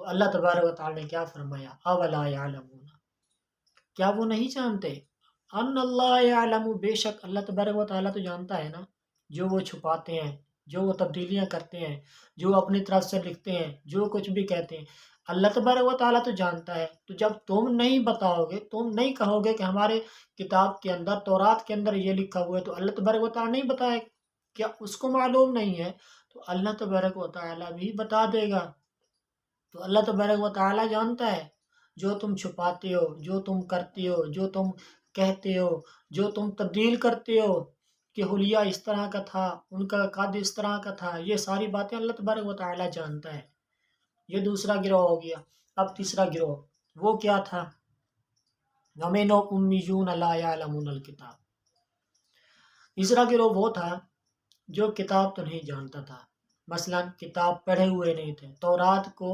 تو اللہ تبارک و تعالیٰ نے کیا فرمایا، اولا یعلمون، کیا وہ نہیں جانتے، ان اللہ یعلم، بے شک اللہ تبارک و تعالیٰ تو جانتا ہے نا، جو وہ چھپاتے ہیں، جو وہ تبدیلیاں کرتے ہیں، جو اپنی طرف سے لکھتے ہیں، جو کچھ بھی کہتے ہیں، اللہ تبارک و تعالیٰ تو جانتا ہے۔ تو جب تم نہیں بتاؤ گے، تم نہیں کہو گے کہ ہمارے کتاب کے اندر، تورات کے اندر یہ لکھا ہوا ہے، تو اللہ تبارک و تعالیٰ نہیں بتائے، کیا اس کو معلوم نہیں ہے؟ تو اللہ تبارک و تعالیٰ بھی بتا دے گا۔ تو اللہ تبارک و تعالیٰ جانتا ہے جو تم چھپاتے ہو، جو تم کرتے ہو، جو تم کہتے ہو، جو تم تبدیل کرتے ہو کہ حلیہ اس طرح کا تھا، ان کا قد اس طرح کا تھا، یہ ساری باتیں اللہ تبارک و تعالیٰ جانتا ہے۔ یہ دوسرا گروہ ہو گیا۔ اب تیسرا گروہ وہ کیا تھا، وَمِنْهُمْ أُمِّيُّونَ لَا يَعْلَمُونَ الْكِتَابَ، تیسرا گروہ وہ تھا جو کتاب تو نہیں جانتا تھا، مثلا کتاب پڑھے ہوئے نہیں تھے، تورات کو